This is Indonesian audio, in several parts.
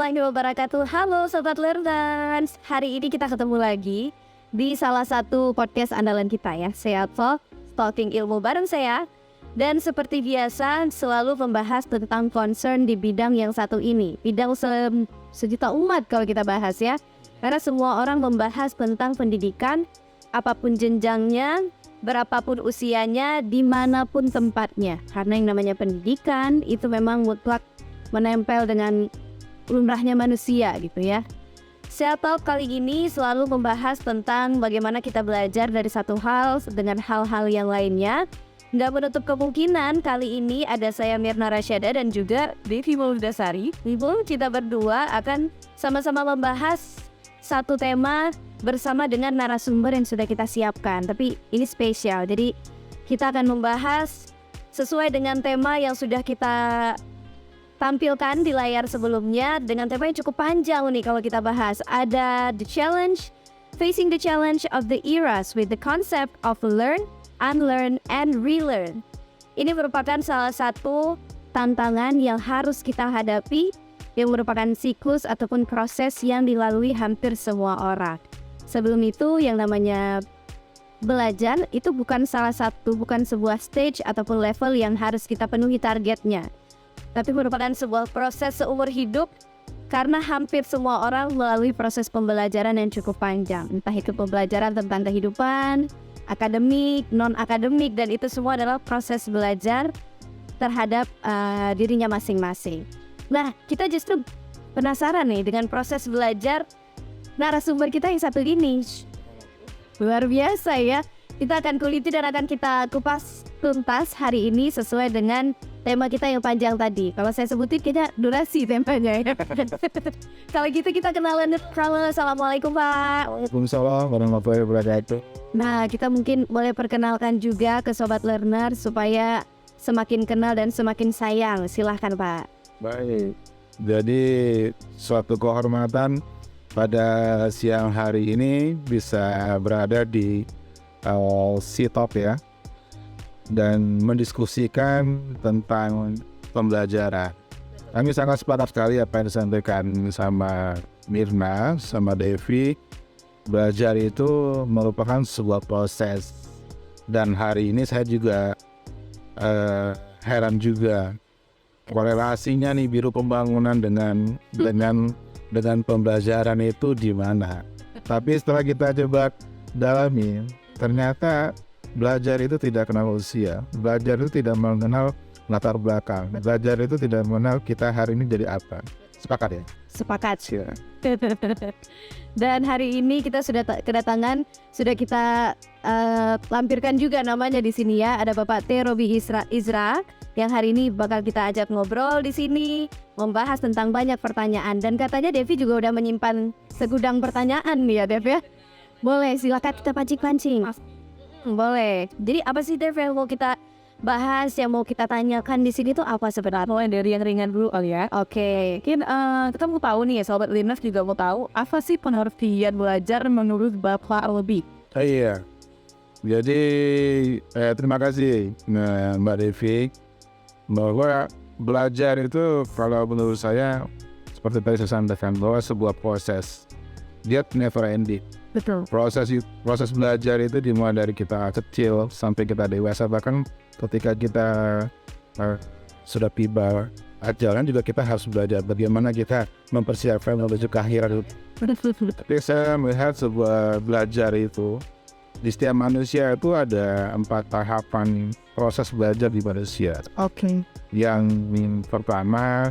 warahmatullahi wabarakatuh. Halo Sobat Learners. Hari ini kita ketemu lagi di salah satu podcast andalan kita ya, Sehat Talk, Talking Ilmu bareng saya. Dan seperti biasa selalu membahas tentang concern di bidang yang satu ini. Bidang sejuta umat kalau kita bahas ya. Karena semua orang membahas tentang pendidikan, apapun jenjangnya, berapapun usianya, dimanapun tempatnya. Karena yang namanya pendidikan itu memang mutlak menempel dengan lumrahnya manusia gitu ya. Sehat Talk kali ini selalu membahas tentang bagaimana kita belajar dari satu hal dengan hal-hal yang lainnya. Nggak menutup kemungkinan kali ini ada saya Mirna Rasyada dan juga Devi Maulidasari. Ibu, kita berdua akan sama-sama membahas satu tema bersama dengan narasumber yang sudah kita siapkan. Tapi ini spesial, jadi kita akan membahas sesuai dengan tema yang sudah kita tampilkan di layar sebelumnya, dengan tema yang cukup panjang nih kalau kita bahas. Ada the challenge, facing the challenge of the eras with the concept of learn, unlearn, and relearn. Ini merupakan salah satu tantangan yang harus kita hadapi, yang merupakan siklus ataupun proses yang dilalui hampir semua orang. Sebelum itu, yang namanya belajar itu bukan sebuah stage ataupun level yang harus kita penuhi targetnya, tapi merupakan sebuah proses seumur hidup, karena hampir semua orang melalui proses pembelajaran yang cukup panjang. Entah itu pembelajaran tentang kehidupan, akademik, non-akademik, dan itu semua adalah proses belajar terhadap dirinya masing-masing. Nah, kita justru penasaran nih dengan proses belajar narasumber kita yang satu ini. Luar biasa ya. Kita akan kuliti dan akan kita kupas tuntas hari ini sesuai dengan tema kita yang panjang tadi. Kalau saya sebutin kita durasi temanya ya. Kalau gitu kita kenalan. Assalamualaikum Pak. Waalaikumsalam warahmatullahi wabarakatuh. Nah, kita mungkin boleh perkenalkan juga ke Sobat Learner supaya semakin kenal dan semakin sayang. Silahkan Pak. Baik, jadi suatu kehormatan pada siang hari ini bisa berada di C-Top ya, dan mendiskusikan tentang pembelajaran. Kami sangat sepakat sekali apa yang disampaikan sama Mirna, sama Devi. Belajar itu merupakan sebuah proses, dan hari ini saya juga heran juga korelasinya nih biru pembangunan dengan pembelajaran itu di mana. Tapi setelah kita coba dalami, ternyata belajar itu tidak kenal usia, belajar itu tidak mengenal latar belakang, belajar itu tidak mengenal kita hari ini jadi apa. Sepakat ya? Sepakat. Ya. Dan hari ini kita sudah kedatangan, sudah kita lampirkan juga namanya di sini ya. Ada Bapak T. Robi Izra yang hari ini bakal kita ajak ngobrol di sini, membahas tentang banyak pertanyaan. Dan katanya Devi juga udah menyimpan segudang pertanyaan nih ya Dev ya. Boleh, silakan kita pancing-pancing. Boleh. Jadi apa sih Dev yang mau kita bahas, yang mau kita tanyakan di sini tuh apa sebenarnya? Mulai dari yang ringan dulu kali ya. Oke. Mungkin kita mau tahu nih ya, Sobat Learners juga mau tahu apa sih pengertian belajar menurut Bapak lebih? Iya. Jadi terima kasih Mbak Devi, bahwa belajar itu kalau menurut saya seperti tadi saya sampaikan bahwa sebuah proses, dia never ending. Betul. Proses belajar itu dimulai dari kita kecil sampai kita dewasa, bahkan ketika kita sudah tiba ajaran juga kita harus belajar bagaimana kita mempersiapkan menuju ke akhirat. Tapi saya melihat sebuah belajar itu di setiap manusia itu ada 4 tahapan proses belajar di manusia. Oke. Yang pertama,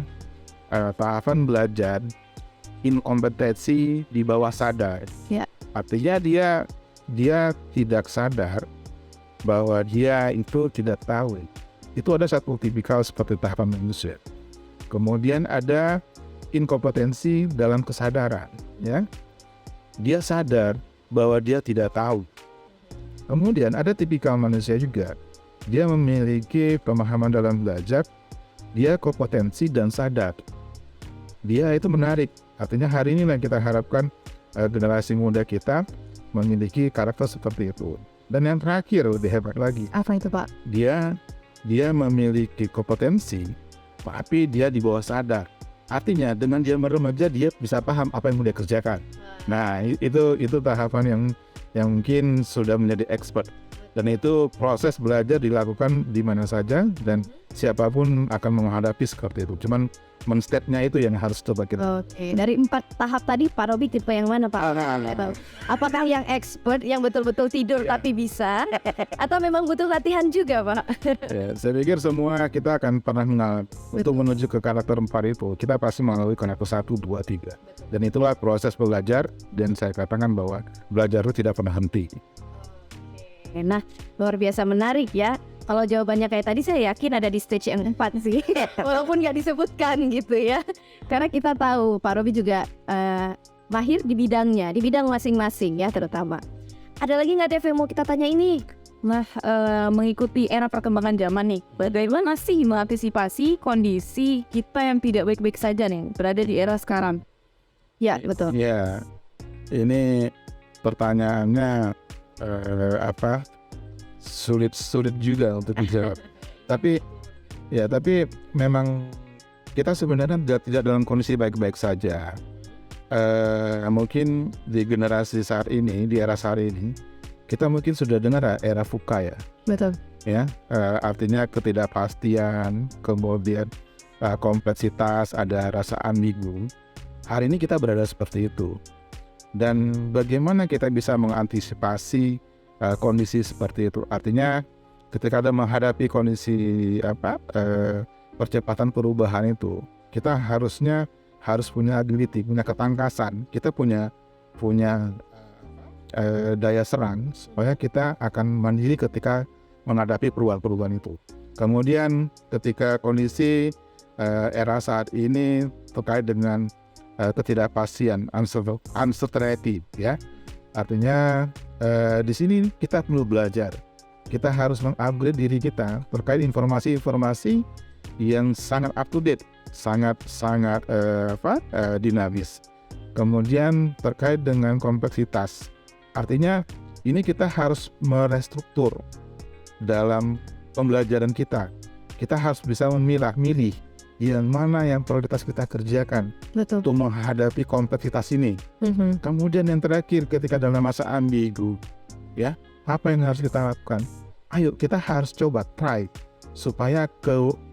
tahapan belajar inkompetensi di bawah sadar. Ya. Artinya dia tidak sadar bahwa dia itu tidak tahu. Itu ada satu tipikal seperti tahapan manusia. Kemudian ada inkompetensi dalam kesadaran, ya. Dia sadar bahwa dia tidak tahu. Kemudian ada tipikal manusia juga. Dia memiliki pemahaman dalam belajar, dia kompetensi dan sadar. Dia itu menarik. Artinya hari ini yang kita harapkan generasi muda kita memiliki karakter seperti itu. Dan yang terakhir lebih hebat lagi. Apa itu Pak? Dia memiliki kompetensi, tapi dia di bawah sadar. Artinya dengan dia meremaja dia bisa paham apa yang mau dia kerjakan. Nah itu tahapan yang mungkin sudah menjadi expert. Dan itu proses belajar dilakukan di mana saja dan siapapun akan menghadapi seperti itu. Cuman men-step-nya itu yang harus coba kita. Oke, dari 4 tahap tadi Pak Robi tipe yang mana Pak? Apakah yang expert yang betul-betul tidur tapi bisa, atau memang butuh latihan juga Pak? Ya, saya pikir semua kita akan pernah mengalami untuk menuju ke karakter 4 itu. Kita pasti melalui karakter 1, 2, 3. Dan itulah proses belajar dan saya katakan bahwa belajar itu tidak pernah henti. Nah, luar biasa menarik ya. Kalau jawabannya kayak tadi saya yakin ada di stage yang 4 sih. Walaupun nggak disebutkan gitu ya. Karena kita tahu Pak Robi juga mahir di bidangnya, di bidang masing-masing ya terutama. Ada lagi nggak Dev yang mau kita tanya ini? Nah, mengikuti era perkembangan zaman nih, bagaimana sih mengantisipasi kondisi kita yang tidak baik-baik saja nih berada di era sekarang? Ya, betul. Ya, ini pertanyaannya sulit juga untuk dijawab. tapi memang kita sebenarnya tidak dalam kondisi baik-baik saja. Mungkin di generasi saat ini, di era saat ini, kita mungkin sudah dengar era VUCA ya. Betul. Ya, artinya ketidakpastian, kemudian kompleksitas, ada rasa ambigu. Hari ini kita berada seperti itu. Dan bagaimana kita bisa mengantisipasi kondisi seperti itu? Artinya ketika ada menghadapi kondisi percepatan perubahan itu, kita harus punya agility, punya ketangkasan. Kita punya daya serang supaya kita akan mandiri ketika menghadapi perubahan-perubahan itu. Kemudian ketika kondisi era saat ini terkait dengan ketidakpastian, uncertainty, ya. Artinya di sini kita perlu belajar. Kita harus mengupgrade diri kita terkait informasi-informasi yang sangat up to date, sangat dinamis. Kemudian terkait dengan kompleksitas. Artinya ini kita harus merestruktur dalam pembelajaran kita. Kita harus bisa milih yang mana yang prioritas kita kerjakan. Betul. Untuk menghadapi kompleksitas ini. Kemudian yang terakhir ketika dalam masa ambigu, ya, apa yang harus kita lakukan? Ayo kita harus coba try supaya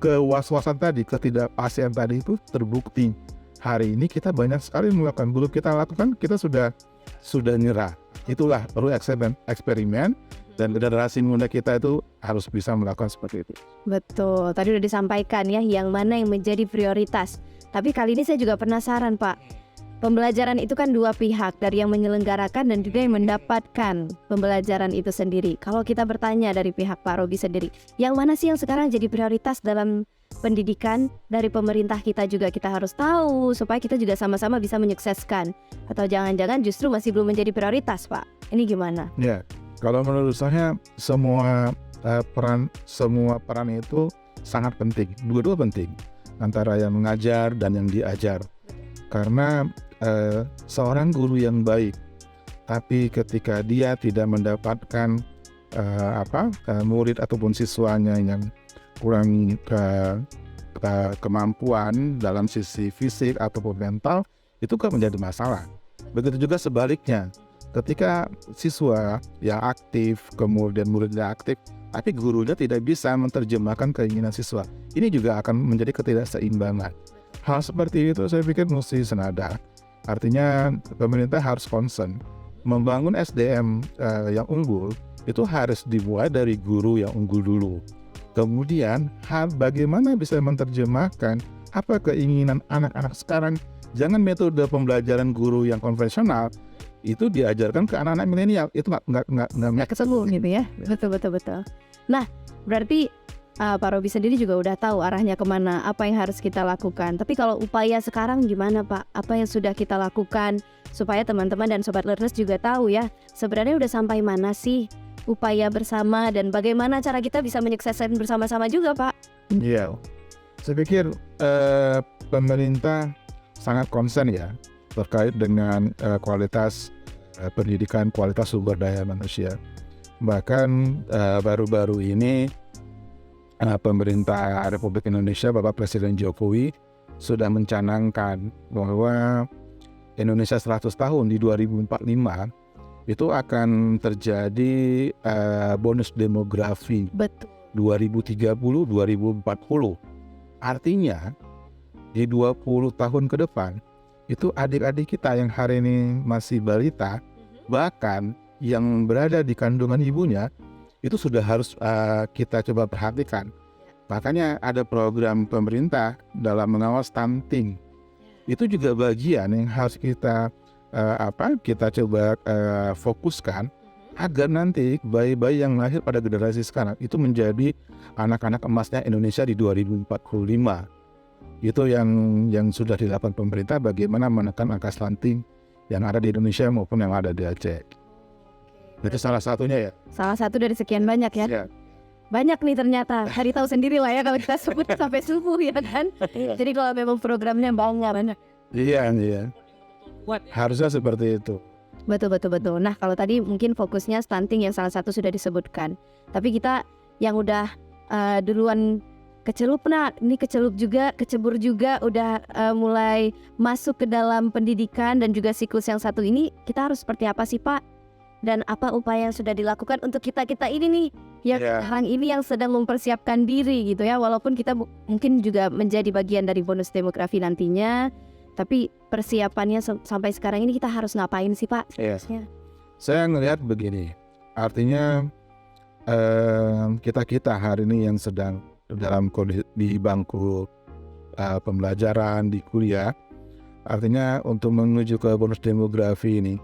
kewas-wasan tadi, ketidakpastian tadi itu terbukti. Hari ini kita banyak sekali melakukan, belum kita lakukan kita sudah nyerah. Itulah perlu eksperimen. Dan generasi muda kita itu harus bisa melakukan seperti itu. Betul, tadi udah disampaikan ya yang mana yang menjadi prioritas. Tapi kali ini saya juga penasaran Pak. Pembelajaran itu kan dua pihak, dari yang menyelenggarakan dan juga yang mendapatkan pembelajaran itu sendiri. Kalau kita bertanya dari pihak Pak Robi sendiri, yang mana sih yang sekarang jadi prioritas dalam pendidikan dari pemerintah kita juga kita harus tahu supaya kita juga sama-sama bisa menyukseskan. Atau jangan-jangan justru masih belum menjadi prioritas Pak. Ini gimana? Ya. Kalau menurut saya semua peran itu sangat penting. Dua-dua penting antara yang mengajar dan yang diajar. Karena seorang guru yang baik, tapi ketika dia tidak mendapatkan murid ataupun siswanya yang kurang kemampuan dalam sisi fisik ataupun mental, itu kan menjadi masalah. Begitu juga sebaliknya. Ketika siswa yang aktif, kemudian muridnya aktif, tapi gurunya tidak bisa menerjemahkan keinginan siswa, ini juga akan menjadi ketidakseimbangan. Hal seperti itu saya pikir mesti senada. Artinya pemerintah harus concern membangun SDM yang unggul itu harus dimulai dari guru yang unggul dulu. Kemudian bagaimana bisa menerjemahkan apa keinginan anak-anak sekarang. Jangan metode pembelajaran guru yang konvensional itu diajarkan ke anak-anak milenial, itu nggak ketemu gitu ya. Betul. Nah, berarti Pak Robi sendiri juga udah tahu arahnya kemana, apa yang harus kita lakukan. Tapi kalau upaya sekarang gimana Pak? Apa yang sudah kita lakukan supaya teman-teman dan Sobat Learners juga tahu ya, sebenarnya udah sampai mana sih upaya bersama dan bagaimana cara kita bisa menyukseskan bersama-sama juga Pak? Iya, saya pikir pemerintah sangat concern ya terkait dengan kualitas pendidikan, kualitas sumber daya manusia. Bahkan baru-baru ini pemerintah Republik Indonesia, Bapak Presiden Jokowi sudah mencanangkan bahwa Indonesia 100 tahun di 2045 itu akan terjadi bonus demografi Betul. 2030-2040. Artinya di 20 tahun ke depan itu adik-adik kita yang hari ini masih balita, bahkan yang berada di kandungan ibunya itu sudah harus kita coba perhatikan. Makanya ada program pemerintah dalam mengawal stunting. Itu juga bagian yang harus kita coba fokuskan agar nanti bayi-bayi yang lahir pada generasi sekarang itu menjadi anak-anak emasnya Indonesia di 2045. Itu yang sudah dilakukan pemerintah, bagaimana menekan angka stunting yang ada di Indonesia maupun yang ada di Aceh. Itu salah satunya ya. Salah satu dari sekian banyak ya. Ya. Banyak nih ternyata. Hari tahu sendiri lah ya kalau kita sebut sampai subuh ya kan. Jadi kalau memang programnya banyak. Iya. Harusnya seperti itu. Betul. Nah kalau tadi mungkin fokusnya stunting yang salah satu sudah disebutkan. Tapi kita yang udah duluan kecelup, ini kecebur juga udah mulai masuk ke dalam pendidikan dan juga siklus yang satu ini, kita harus seperti apa sih Pak? Dan apa upaya yang sudah dilakukan untuk kita ini nih yang sekarang ini yang sedang mempersiapkan diri gitu ya, walaupun kita mungkin juga menjadi bagian dari bonus demografi nantinya, tapi persiapannya sampai sekarang ini kita harus ngapain sih Pak? Saya ngelihat begini, artinya kita hari ini yang sedang dalam kondisi di bangku pembelajaran di kuliah, artinya untuk menuju ke bonus demografi ini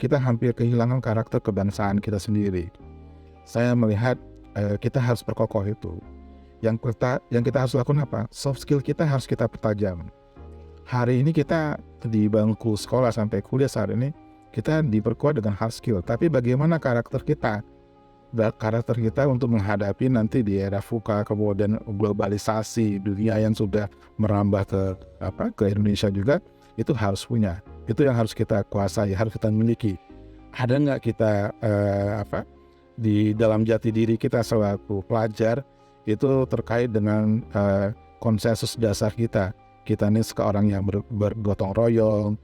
kita hampir kehilangan karakter kebangsaan kita sendiri. Saya melihat kita harus perkokoh itu. Yang kita harus lakukan apa? Soft skill kita harus kita pertajam. Hari ini kita di bangku sekolah sampai kuliah saat ini kita diperkuat dengan hard skill. Tapi bagaimana karakter kita untuk menghadapi nanti di era VUCA, kemudian globalisasi dunia yang sudah merambah ke Indonesia juga, itu harus punya. Itu yang harus kita kuasai, harus kita miliki. Ada nggak kita di dalam jati diri kita selaku pelajar itu terkait dengan konsensus dasar kita. Kita ini seorang yang bergotong royong,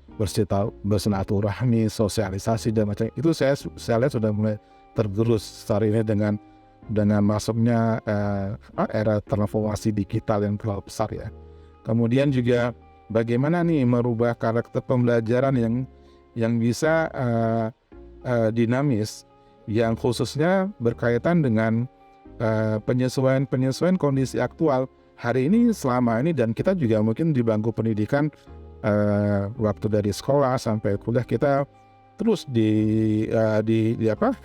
bersilaturahmi, sosialisasi dan macam itu. Saya lihat sudah mulai tergerus saat ini dengan masuknya era transformasi digital yang terlalu besar ya. Kemudian juga bagaimana nih merubah karakter pembelajaran yang bisa dinamis, yang khususnya berkaitan dengan penyesuaian kondisi aktual hari ini selama ini, dan kita juga mungkin di bangku pendidikan waktu dari sekolah sampai kuliah kita terus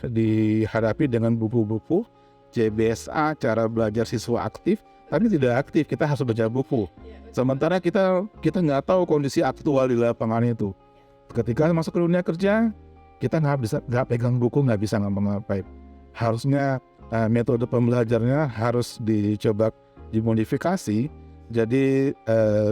dihadapi dengan buku-buku CBSA, cara belajar siswa aktif, tapi tidak aktif, kita harus baca buku. Sementara kita nggak tahu kondisi aktual di lapangan itu. Ketika masuk ke dunia kerja, kita nggak pegang buku, nggak bisa ngapa-ngapain. Harusnya metode pembelajarannya harus dicoba dimodifikasi. Jadi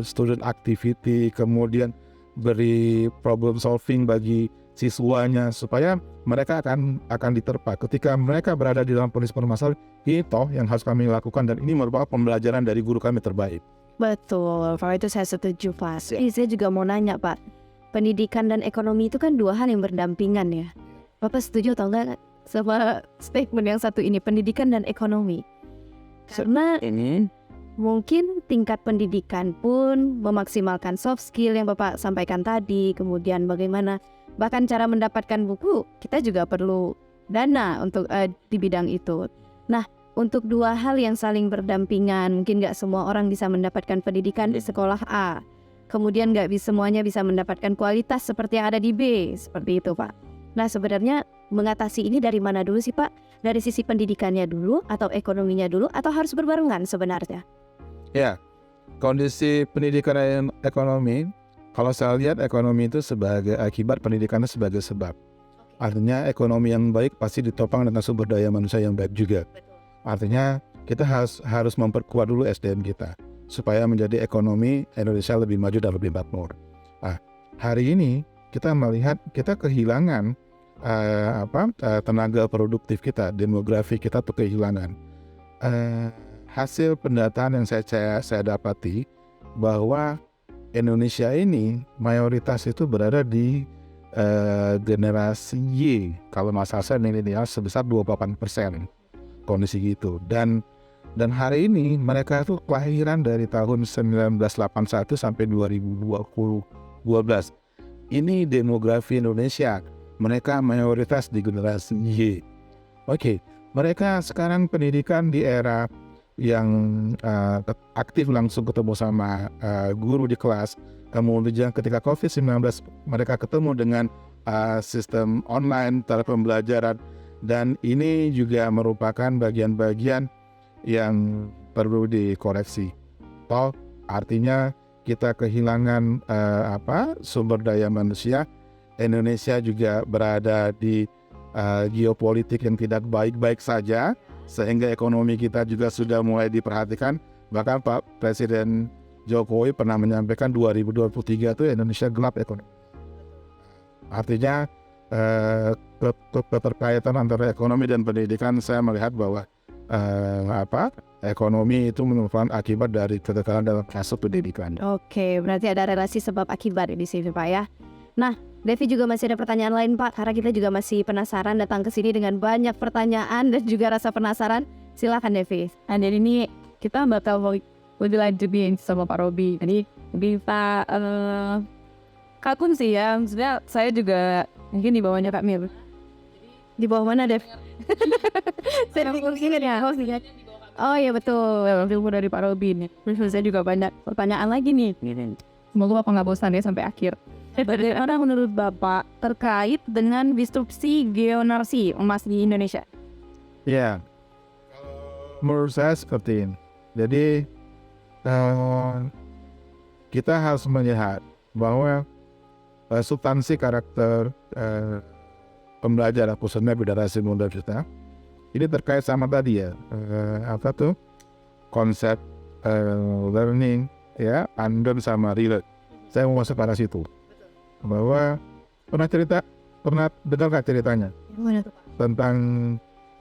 student activity, kemudian beri problem solving bagi siswanya supaya mereka akan diterpa. Ketika mereka berada di dalam kondisi permasalahan, itu yang harus kami lakukan, dan ini merupakan pembelajaran dari guru kami terbaik. Betul, kalau itu saya setuju Pak. Saya juga mau nanya Pak, pendidikan dan ekonomi itu kan dua hal yang berdampingan ya. Bapak setuju atau enggak sama statement yang satu ini, pendidikan dan ekonomi? Karena mungkin tingkat pendidikan pun memaksimalkan soft skill yang Bapak sampaikan tadi, kemudian bagaimana bahkan cara mendapatkan buku, kita juga perlu dana untuk di bidang itu. Nah, untuk dua hal yang saling berdampingan, mungkin nggak semua orang bisa mendapatkan pendidikan di sekolah A, kemudian nggak semuanya bisa mendapatkan kualitas seperti yang ada di B, seperti itu Pak. Nah sebenarnya mengatasi ini dari mana dulu sih Pak? Dari sisi pendidikannya dulu, atau ekonominya dulu, atau harus berbarengan sebenarnya? Ya, kondisi pendidikan dan ekonomi, kalau saya lihat ekonomi itu sebagai akibat, pendidikannya sebagai sebab. Artinya ekonomi yang baik pasti ditopang dengan sumber daya manusia yang baik juga. Artinya kita harus memperkuat dulu SDM kita supaya menjadi ekonomi Indonesia lebih maju dan lebih makmur. Hari ini kita melihat kita kehilangan tenaga produktif kita, demografi kita tuh kehilangan. Hasil pendataan yang saya dapati bahwa Indonesia ini mayoritas itu berada di generasi Y, kalau nggak salah saya milenial sebesar 28%, kondisi gitu. Dan hari ini mereka itu kelahiran dari tahun 1981 sampai 2012. Ini demografi Indonesia. Mereka mayoritas di generasi Y. Oke, mereka sekarang pendidikan di era yang aktif langsung ketemu sama guru di kelas. Kemudian ketika COVID-19 mereka ketemu dengan sistem online telepembelajaran, dan ini juga merupakan bagian-bagian yang perlu dikoreksi. Artinya kita kehilangan sumber daya manusia. Indonesia juga berada di geopolitik yang tidak baik-baik saja, sehingga ekonomi kita juga sudah mulai diperhatikan. Bahkan Pak Presiden Jokowi pernah menyampaikan 2023 itu Indonesia gelap ekonomi. Artinya keterkaitan antara ekonomi dan pendidikan, saya melihat bahwa ekonomi itu merupakan akibat dari kekerasan dalam kasus pendidikan. Oke, berarti ada relasi sebab akibat di sini Pak ya. Nah, Devi juga masih ada pertanyaan lain Pak, karena kita juga masih penasaran datang ke sini dengan banyak pertanyaan dan juga rasa penasaran. Silakan Devi. Nah, dari ini kita bakal lebih lanjut nih sama Pak Robi. Jadi Pak Kakun sih ya, maksudnya saya juga mungkin di bawahnya Kak Mir. Di bawah mana Dev? Saya ingat ya. Oh iya betul. Ilmu dari Pak Robi nih. Terus saya juga banyak pertanyaan lagi nih. Semoga Bapak nggak bosan ya sampai akhir. Bagaimana menurut Bapak terkait dengan disrupsi geonarsi emas di Indonesia? Ya, menurut saya seperti ini. Jadi kita harus melihat bahwa substansi karakter pembelajaran khususnya generasi muda kita ini terkait sama tadi ya, konsep learning ya, unknown sama relate. Saya mau masuk ke arah situ. Bahwa pernah dengar nggak ceritanya tentang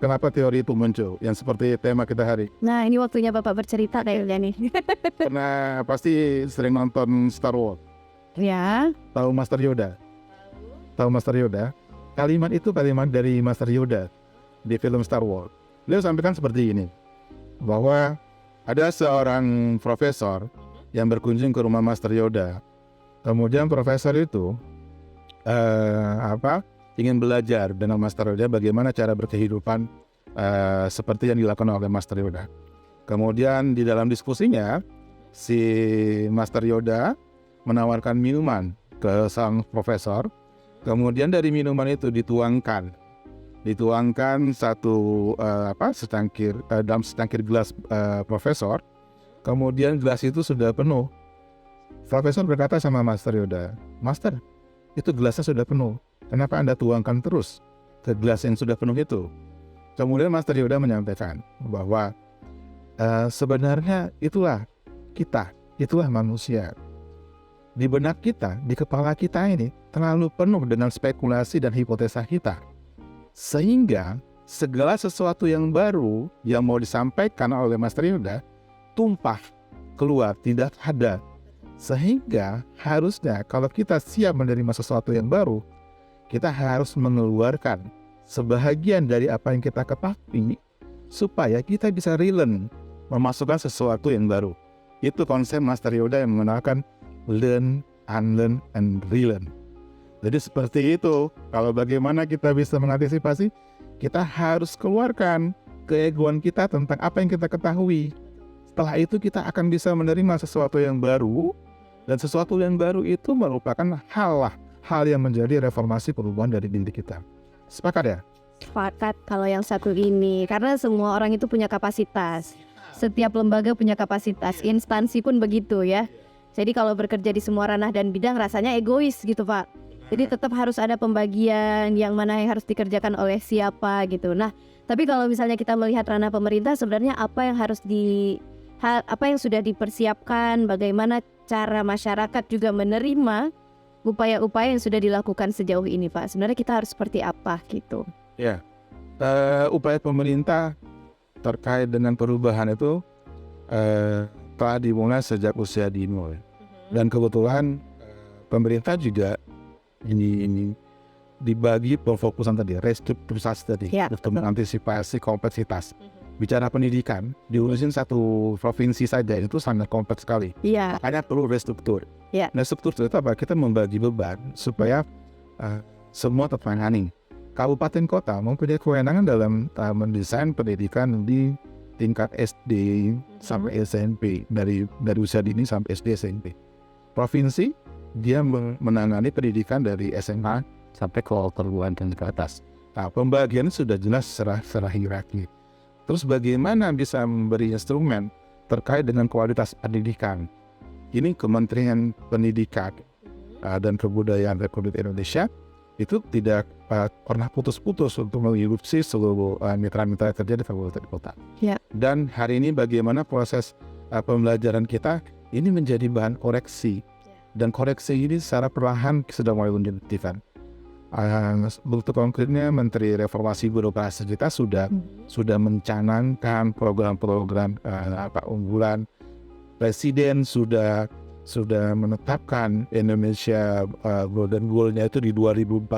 kenapa teori itu muncul, yang seperti tema kita hari? Nah, ini waktunya Bapak bercerita kayaknya nih. Pernah pasti sering nonton Star Wars. Ya. Tahu Master Yoda? Tahu Master Yoda? Kalimat itu kalimat dari Master Yoda di film Star Wars. Beliau sampaikan seperti ini, bahwa ada seorang profesor yang berkunjung ke rumah Master Yoda. Kemudian profesor itu ingin belajar dengan Master Yoda bagaimana cara berkehidupan seperti yang dilakukan oleh Master Yoda. Kemudian di dalam diskusinya si Master Yoda menawarkan minuman ke sang profesor. Kemudian dari minuman itu dituangkan satu dalam secangkir gelas profesor. Kemudian gelas itu sudah penuh. Profesor berkata sama Master Yoda, "Master, itu gelasnya sudah penuh. Kenapa Anda tuangkan terus ke gelas yang sudah penuh itu?" Kemudian Master Yoda menyampaikan bahwa sebenarnya itulah kita, itulah manusia. Di benak kita, di kepala kita ini terlalu penuh dengan spekulasi dan hipotesa kita. Sehingga segala sesuatu yang baru yang mau disampaikan oleh Master Yoda tumpah keluar, tidak ada. Sehingga harusnya kalau kita siap menerima sesuatu yang baru, kita harus mengeluarkan sebahagian dari apa yang kita ketahui supaya kita bisa relearn, memasukkan sesuatu yang baru. Itu konsep Master Yoda yang menggunakan learn, unlearn, and relearn. Jadi seperti itu. Kalau bagaimana kita bisa mengantisipasi, kita harus keluarkan keegoan kita tentang apa yang kita ketahui. Setelah itu kita akan bisa menerima sesuatu yang baru, dan sesuatu yang baru itu merupakan hal yang menjadi reformasi perubahan dari diri kita. Sepakat ya? Sepakat kalau yang satu ini, karena semua orang itu punya kapasitas. Setiap lembaga punya kapasitas, instansi pun begitu ya. Jadi kalau bekerja di semua ranah dan bidang rasanya egois gitu Pak. Jadi tetap harus ada pembagian yang mana yang harus dikerjakan oleh siapa gitu. Nah, tapi kalau misalnya kita melihat ranah pemerintah, sebenarnya apa yang sudah dipersiapkan, bagaimana cara masyarakat juga menerima upaya-upaya yang sudah dilakukan sejauh ini Pak. Sebenarnya kita harus seperti apa gitu. Ya, upaya pemerintah terkait dengan perubahan itu telah dimulai sejak usia dini. Dan kebetulan pemerintah juga ini dibagi pemfokusan tadi, restrukturisasi tadi, untuk mengantisipasi kompleksitas. Bicara pendidikan, diurusin satu provinsi saja itu sangat kompleks sekali. Makanya perlu restruktur. Nah, struktur itu apa? Kita membagi beban supaya semua tertangani. Kabupaten kota mempunyai kewenangan dalam mendesain pendidikan di tingkat SD sampai SMP, dari usia dini sampai SD SMP. Provinsi dia menangani pendidikan dari SMA sampai ke perguruan tinggi ke atas. Nah, pembagian sudah jelas secara hierarki. Terus bagaimana bisa memberi instrumen terkait dengan kualitas pendidikan? Ini Kementerian Pendidikan dan Kebudayaan Republik Indonesia itu tidak pernah putus-putus untuk menginstruksi seluruh mitra-mitra kerja di kabupaten kota. Dan hari ini bagaimana proses pembelajaran kita ini menjadi bahan koreksi. Dan koreksi ini secara perlahan sudah mulai dihentikan. Bentuk konkretnya Menteri Reformasi Birokrasi kita sudah mencanangkan program-program unggulan. Presiden sudah menetapkan Indonesia Golden Goal-nya itu di 2045,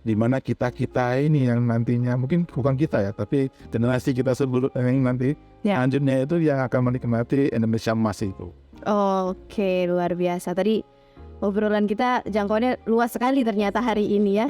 di mana kita ini yang nantinya mungkin bukan kita ya, tapi generasi kita sebelum yang nanti selanjutnya itu yang akan menikmati Indonesia emas itu. Oke, luar biasa. Tadi obrolan kita jangkauannya luas sekali ternyata hari ini ya.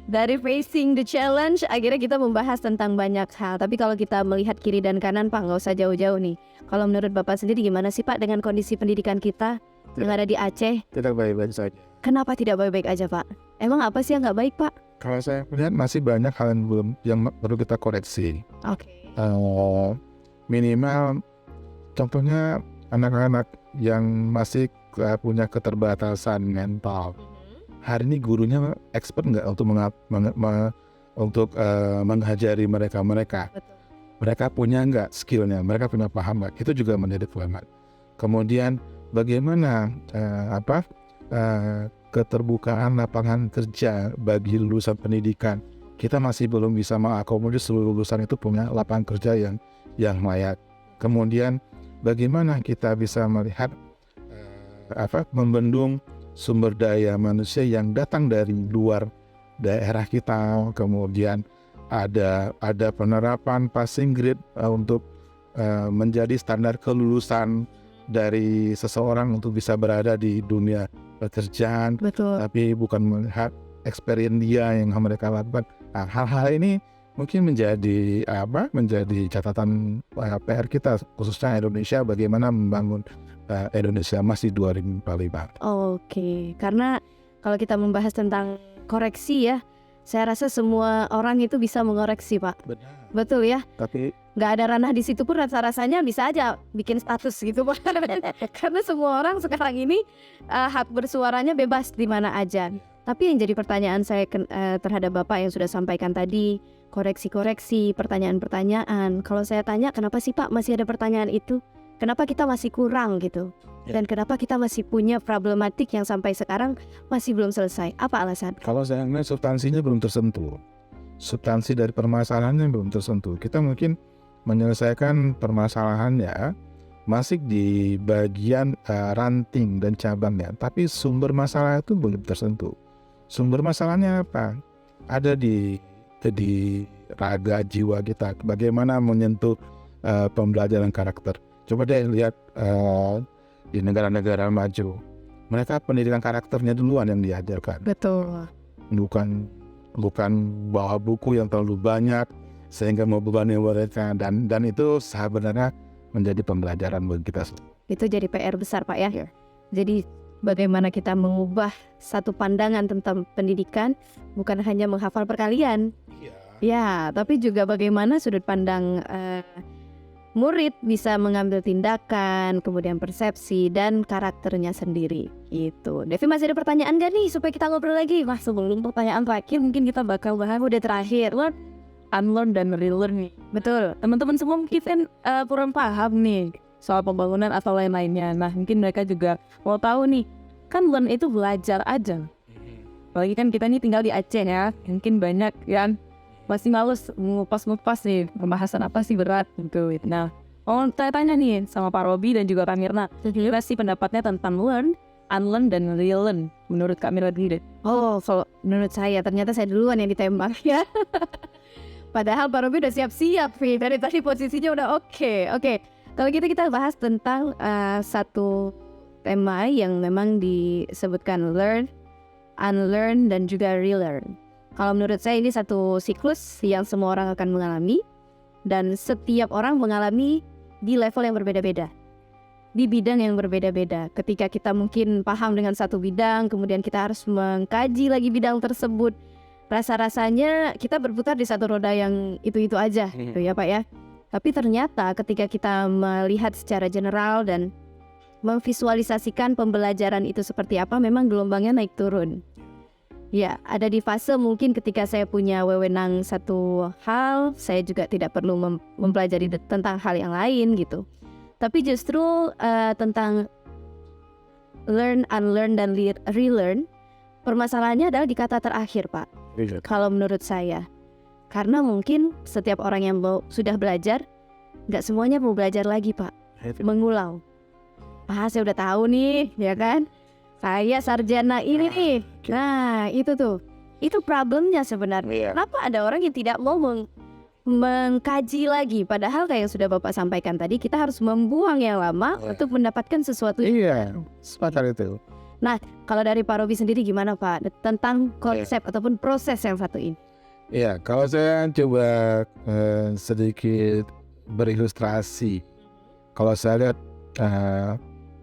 Dari facing the challenge, akhirnya kita membahas tentang banyak hal. Tapi kalau kita melihat kiri dan kanan, Pak, nggak usah jauh-jauh nih. Kalau menurut Bapak sendiri gimana sih, Pak, dengan kondisi pendidikan kita yang ada di Aceh? Tidak baik-baik saja. Kenapa tidak baik-baik aja, Pak? Emang apa sih yang nggak baik, Pak? Kalau saya melihat masih banyak hal yang perlu kita koreksi. Minimal, contohnya anak-anak yang masih punya keterbatasan mental. Hari ini gurunya expert nggak untuk mengajari mereka. Mereka punya nggak skillnya, mereka punya paham nggak? Itu juga menjadi problemat. Kemudian bagaimana keterbukaan lapangan kerja bagi lulusan pendidikan? Kita masih belum bisa mengakomodir seluruh lulusan itu punya lapangan kerja yang layak. Kemudian bagaimana kita bisa melihat membendung sumber daya manusia yang datang dari luar daerah kita. Kemudian ada penerapan passing grade untuk menjadi standar kelulusan dari seseorang untuk bisa berada di dunia pekerjaan. Tapi bukan melihat experience dia yang mereka lakukan. Nah, hal-hal ini mungkin menjadi catatan PR kita, khususnya Indonesia, bagaimana membangun Indonesia masih 2045. Oke, karena kalau kita membahas tentang koreksi ya, saya rasa semua orang itu bisa mengoreksi, Pak. Benar. Betul ya. Tapi nggak ada ranah di situ pun rasanya bisa aja bikin status gitu, Pak. Karena semua orang sekarang ini hak bersuaranya bebas di mana aja. Tapi yang jadi pertanyaan saya terhadap Bapak yang sudah sampaikan tadi, koreksi-koreksi, pertanyaan-pertanyaan. Kalau saya tanya, kenapa sih Pak masih ada pertanyaan itu? Kenapa kita masih kurang gitu? Dan kenapa kita masih punya problematik yang sampai sekarang masih belum selesai? Apa alasan? Kalau saya melihat substansinya belum tersentuh. Substansi dari permasalahannya belum tersentuh. Kita mungkin menyelesaikan permasalahannya masih di bagian ranting dan cabangnya. Tapi sumber masalah itu belum tersentuh. Sumber masalahnya apa? Ada di raga jiwa kita. Bagaimana menyentuh pembelajaran karakter. Coba deh lihat di negara-negara maju, mereka pendidikan karakternya duluan yang diajarkan. Betul. Bukan bawa buku yang terlalu banyak sehingga membebani mereka, dan itu sebenarnya menjadi pembelajaran bagi kita. Itu jadi PR besar, Pak ya. Jadi bagaimana kita mengubah satu pandangan tentang pendidikan, bukan hanya menghafal perkalian. Ya, tapi juga bagaimana sudut pandang murid bisa mengambil tindakan, kemudian persepsi dan karakternya sendiri. Itu. Devi, masih ada pertanyaan gak nih supaya kita ngobrol lagi? Mas, sebelum pertanyaan terakhir mungkin kita bakal bahas udah terakhir. Learn, unlearn dan relearn nih. Betul. Teman-teman semua mungkin kurang paham nih soal pembangunan atau lain-lainnya. Nah, mungkin mereka juga mau tahu nih. Kan learn itu belajar aja. Apalagi kan kita nih tinggal di Aceh ya. Mungkin banyak yang masih males ngupas-ngupas nih pembahasan apa sih berat gitu. Nah, Tanya nih sama Pak Robi dan juga Kak Mirna. Gimana sih pendapatnya tentang learn, unlearn, dan relearn menurut Kak Mirna diri? Oh, kalau menurut saya ternyata saya duluan yang ditembak ya. Padahal Pak Robi udah siap-siap nih. Dari tadi posisinya udah oke. Kalau gitu kita bahas tentang satu tema yang memang disebutkan learn, unlearn, dan juga relearn. Kalau menurut saya ini satu siklus yang semua orang akan mengalami. Dan setiap orang mengalami di level yang berbeda-beda, di bidang yang berbeda-beda. Ketika kita mungkin paham dengan satu bidang, kemudian kita harus mengkaji lagi bidang tersebut, rasa-rasanya kita berputar di satu roda yang itu-itu aja gitu ya Pak ya. Tapi ternyata ketika kita melihat secara general dan memvisualisasikan pembelajaran itu seperti apa, memang gelombangnya naik turun. Ya, ada di fase mungkin ketika saya punya wewenang satu hal, saya juga tidak perlu mempelajari tentang hal yang lain gitu. Tapi justru tentang learn, unlearn, dan relearn, permasalahannya adalah di kata terakhir Pak. Kalau menurut saya, karena mungkin setiap orang yang sudah belajar, nggak semuanya mau belajar lagi Pak, mengulang. Saya udah tahu nih, ya kan? Saya sarjana ini nih. Nah itu tuh, itu problemnya sebenarnya. Kenapa ada orang yang tidak mau mengkaji lagi? Padahal kayak yang sudah Bapak sampaikan tadi, kita harus membuang yang lama untuk mendapatkan sesuatu. Iya, sepakat itu. Nah kalau dari Pak Robi sendiri gimana Pak tentang konsep ataupun proses yang satu ini? Iya, kalau saya coba sedikit berilustrasi. Kalau saya lihat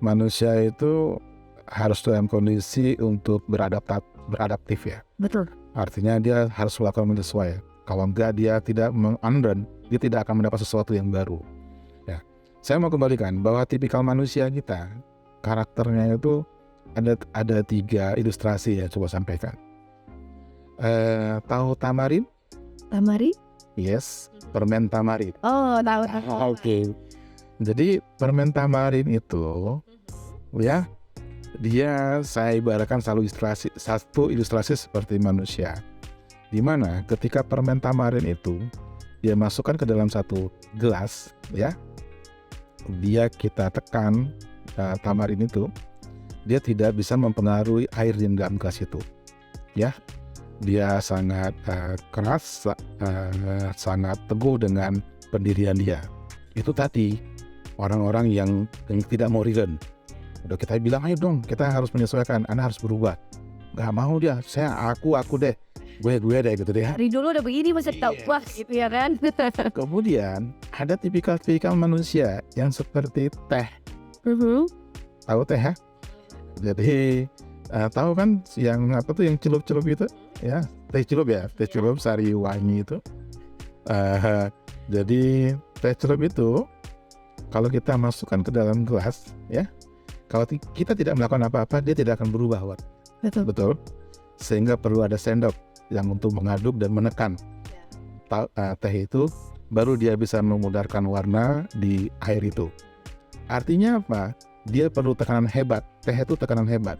manusia itu harus dalam kondisi untuk beradaptif ya. Betul. Artinya dia harus melakukan menyesuaikan. Kalau enggak dia tidak unlearn, dia tidak akan mendapat sesuatu yang baru. Ya, saya mau kembalikan bahwa tipikal manusia kita karakternya itu ada 3 ilustrasi ya, coba sampaikan. Tahu tamarin? Tamarin? Yes, permen tamarin. Oh tahu. Oke. Jadi permen tamarin itu ya, dia saya ibaratkan satu ilustrasi seperti manusia, di mana ketika permen tamarin itu dia masukkan ke dalam satu gelas ya, dia kita tekan tamarin itu, dia tidak bisa mempengaruhi air yang dalam gelas itu ya. Dia sangat keras, sangat teguh dengan pendirian dia. Itu tadi orang-orang yang tidak mau relearn. Udah kita bilang ayo dong, kita harus menyesuaikan, Anda harus berubah. Gak mau dia, aku deh, gue deh gitu deh. Dari dulu udah begini masih tahu wah gitu ya kan. Kemudian ada tipikal manusia yang seperti teh. Tahu teh ya? Jadi tahu kan yang apa tuh yang celup-celup itu ya, teh celup sari wangi itu. Jadi teh celup itu kalau kita masukkan ke dalam gelas ya, kalau kita tidak melakukan apa-apa, dia tidak akan berubah, Wat. Betul. Sehingga perlu ada sendok yang untuk mengaduk dan menekan teh itu, baru dia bisa memudarkan warna di air itu. Artinya apa? Dia perlu tekanan hebat. Teh itu tekanan hebat.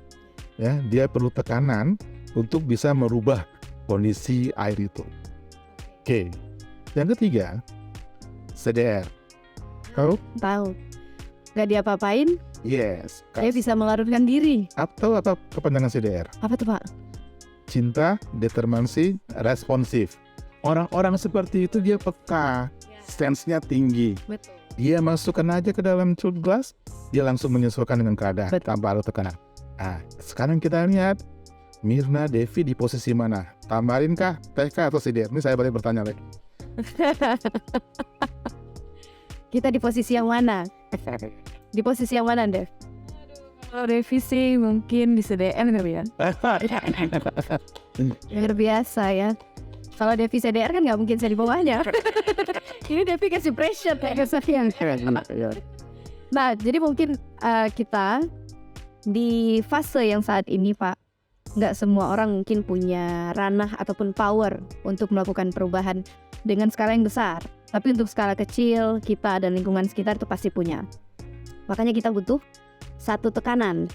Ya, dia perlu tekanan untuk bisa merubah kondisi air itu. Oke. Yang ketiga, CDR. Tahu. Gak diapa-apain? Yes. Saya bisa melarutkan diri. Atau kepanjangan CDR? Apa tuh Pak? Cinta, determinasi, responsif. Orang-orang seperti itu dia peka, sense-nya tinggi. Betul. Dia masukkan aja ke dalam gelas, dia langsung menyesuaikan dengan keadaan tanpa ada tekanan. Nah, sekarang kita lihat Mirna Devi di posisi mana? Tamarin kah, teh kah, atau CDR? Ini saya balik bertanya lagi. Kita di posisi yang mana? Di posisi yang mana, Dev? Kalau revisi mungkin di CDR kali ya. Luar biasa ya. Kalau Devi CDR kan nggak mungkin saya di bawahnya. Ini Devi kasih pressure kayak kesakian. Nah, jadi mungkin kita di fase yang saat ini Pak, nggak semua orang mungkin punya ranah ataupun power untuk melakukan perubahan dengan skala yang besar. Tapi untuk skala kecil, kita dan lingkungan sekitar itu pasti punya. Makanya kita butuh satu tekanan,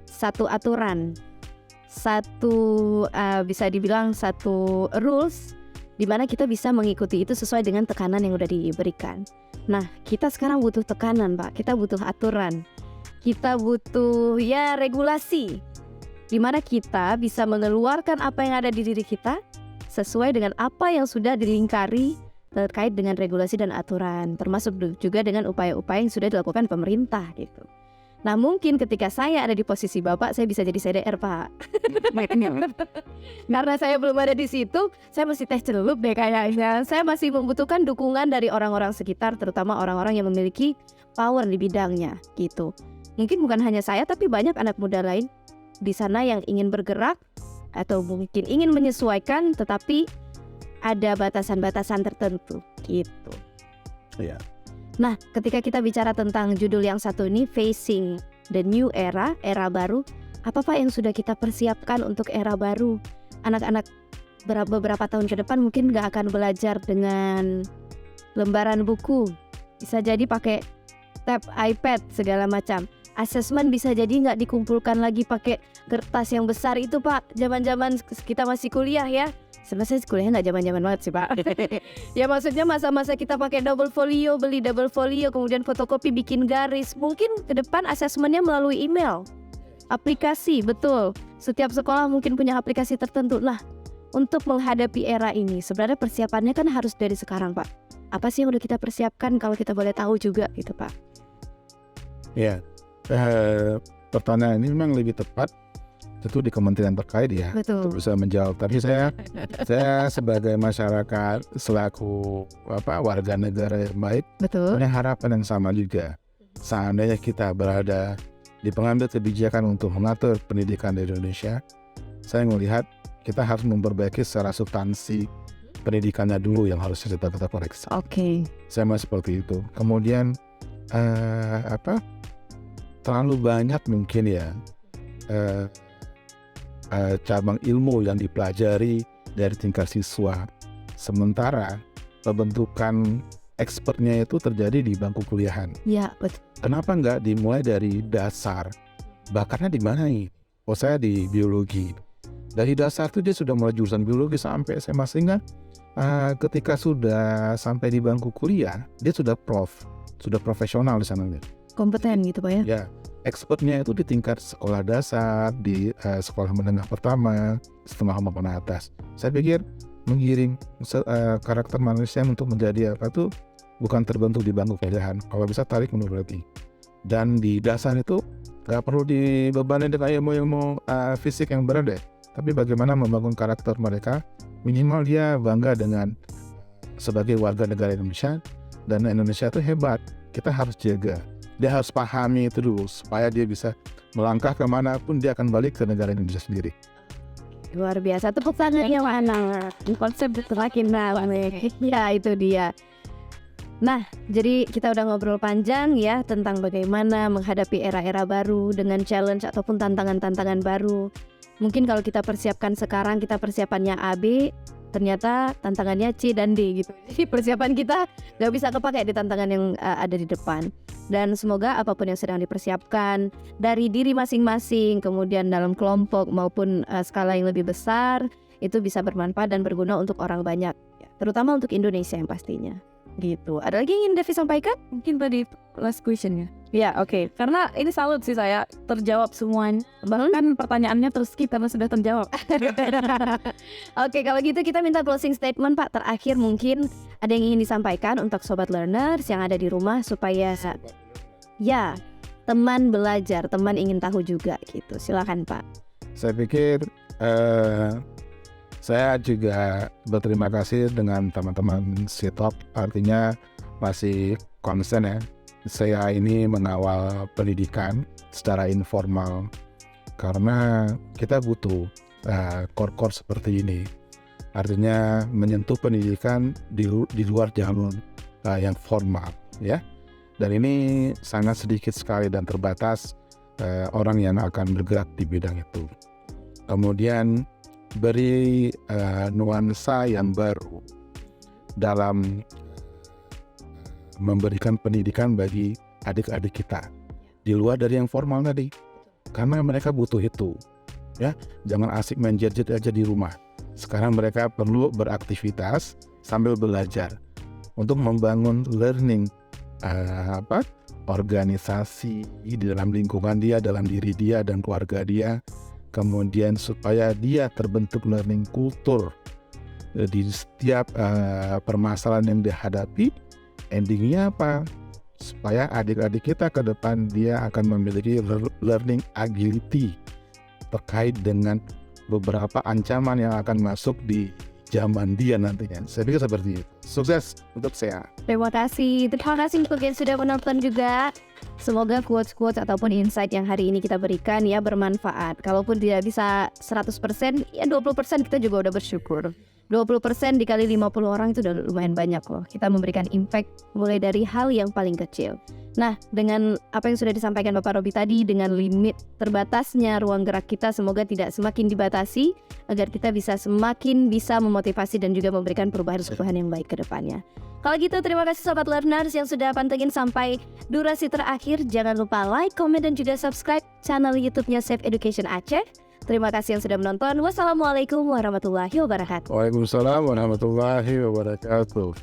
satu aturan, satu bisa dibilang satu rules, dimana kita bisa mengikuti itu sesuai dengan tekanan yang udah diberikan. Nah, kita sekarang butuh tekanan, Pak. Kita butuh aturan. Kita butuh regulasi, dimana kita bisa mengeluarkan apa yang ada di diri kita sesuai dengan apa yang sudah dilingkari terkait dengan regulasi dan aturan, termasuk juga dengan upaya-upaya yang sudah dilakukan pemerintah gitu. Nah, mungkin ketika saya ada di posisi Bapak, saya bisa jadi CDR, Pak. Karena saya belum ada di situ, saya masih teh celup deh kayaknya. Saya masih membutuhkan dukungan dari orang-orang sekitar, terutama orang-orang yang memiliki power di bidangnya gitu. Mungkin bukan hanya saya, tapi banyak anak muda lain di sana yang ingin bergerak atau mungkin ingin menyesuaikan, tetapi ada batasan-batasan tertentu gitu. Iya. Nah, ketika kita bicara tentang judul yang satu ini, Facing the New Era, era baru, apa Pak yang sudah kita persiapkan untuk era baru? Anak-anak beberapa tahun ke depan mungkin gak akan belajar dengan lembaran buku, bisa jadi pakai tab iPad segala macam. Asesmen bisa jadi nggak dikumpulkan lagi pakai kertas yang besar itu, Pak. Zaman-zaman kita masih kuliah ya. Sebenarnya kuliah nggak zaman-zaman banget sih, Pak. Ya maksudnya masa-masa kita pakai double folio, beli double folio, kemudian fotokopi, bikin garis. Mungkin ke depan asesmennya melalui email, aplikasi, betul. Setiap sekolah mungkin punya aplikasi tertentu. Nah, untuk menghadapi era ini, sebenarnya persiapannya kan harus dari sekarang, Pak. Apa sih yang udah kita persiapkan kalau kita boleh tahu juga gitu, Pak? Ya, pertanyaan ini memang lebih tepat tentu di kementerian terkait ya, Betul. untuk bisa menjawab. Tapi saya sebagai masyarakat selaku warga negara yang baik, Betul. punya harapan yang sama juga. Seandainya kita berada di pengambil kebijakan untuk mengatur pendidikan di Indonesia, saya melihat kita harus memperbaiki secara substansi pendidikannya dulu yang harus kita koreksi. Oke. Saya masih seperti itu. Kemudian terlalu banyak mungkin ya cabang ilmu yang dipelajari dari tingkat siswa, sementara pembentukan expertnya itu terjadi di bangku kuliahan. Ya, betul. Kenapa nggak dimulai dari dasar? Bakatnya di mana nih? Oh, saya di biologi. Dari dasar itu dia sudah mulai jurusan biologi sampai SMA, sehingga ketika sudah sampai di bangku kuliah, dia sudah profesional di sana. Kompeten gitu, Pak ya? Ya, expertnya itu di tingkat sekolah dasar, di sekolah menengah pertama, setengah maupun atas. Saya pikir menggiring karakter manusia untuk menjadi bukan terbentuk di bangku kuliahan. Kalau bisa tarik mundur lagi. Dan di dasar itu nggak perlu dibebani dengan ilmu fisik yang berat deh. Tapi bagaimana membangun karakter mereka, minimal dia bangga dengan sebagai warga negara Indonesia, dan Indonesia itu hebat. Kita harus jaga. Dia harus pahami itu dulu supaya dia bisa melangkah kemanapun, dia akan balik ke negara Indonesia sendiri. Luar biasa. Tepuk tangan yang mana? Konsep semakin ya, itu dia. Nah, jadi kita udah ngobrol panjang ya tentang bagaimana menghadapi era-era baru dengan challenge ataupun tantangan-tantangan baru. Mungkin kalau kita persiapkan sekarang, kita persiapannya A, B, ternyata tantangannya C dan D gitu. Jadi persiapan kita gak bisa kepakai di tantangan yang ada di depan. Dan semoga apapun yang sedang dipersiapkan dari diri masing-masing, kemudian dalam kelompok maupun skala yang lebih besar, itu bisa bermanfaat dan berguna untuk orang banyak, terutama untuk Indonesia yang pastinya. Gitu. Ada lagi yang ingin Devi sampaikan? Mungkin tadi last question ya. Ya, oke. Karena ini salut sih, saya terjawab semuanya. Bahkan pertanyaannya terus skip karena sudah terjawab. Oke, kalau gitu kita minta closing statement, Pak. Terakhir mungkin ada yang ingin disampaikan untuk Sobat Learners yang ada di rumah supaya ya teman belajar, teman ingin tahu juga gitu. Silakan, Pak. Saya pikir saya juga berterima kasih dengan teman-teman SITOP, artinya masih konsen ya. Saya ini mengawal pendidikan secara informal karena kita butuh core-core seperti ini. Artinya menyentuh pendidikan di luar jalur yang formal ya. Dan ini sangat sedikit sekali dan terbatas orang yang akan bergerak di bidang itu. Kemudian beri nuansa yang baru dalam memberikan pendidikan bagi adik-adik kita di luar dari yang formal tadi, karena mereka butuh itu ya. Jangan asik main gadget aja di rumah, Sekarang mereka perlu beraktivitas sambil belajar untuk membangun learning organisasi di dalam lingkungan dia, dalam diri dia dan keluarga dia. Kemudian supaya dia terbentuk learning culture di setiap permasalahan yang dihadapi. Endingnya apa? Supaya adik-adik kita ke depan dia akan memiliki learning agility terkait dengan beberapa ancaman yang akan masuk di zaman dia nantinya. Saya pikir seperti itu. Sukses untuk saya. Terima kasih untuk yang sudah menonton juga. Semoga quotes-quotes ataupun insight yang hari ini kita berikan ya bermanfaat. Kalaupun tidak bisa 100%, ya 20% kita juga udah bersyukur. 20% dikali 50 orang itu udah lumayan banyak loh. Kita memberikan impact mulai dari hal yang paling kecil. Nah, dengan apa yang sudah disampaikan Bapak Robi tadi, dengan limit terbatasnya ruang gerak kita, semoga tidak semakin dibatasi, agar kita bisa semakin bisa memotivasi dan juga memberikan perubahan-perubahan yang baik ke depannya. Kalau gitu, terima kasih Sobat Learners yang sudah pantengin sampai durasi terakhir. Jangan lupa like, comment, dan juga subscribe channel YouTube-nya Safe Education Aceh. Terima kasih yang sudah menonton. Wassalamualaikum warahmatullahi wabarakatuh. Waalaikumsalam warahmatullahi wabarakatuh.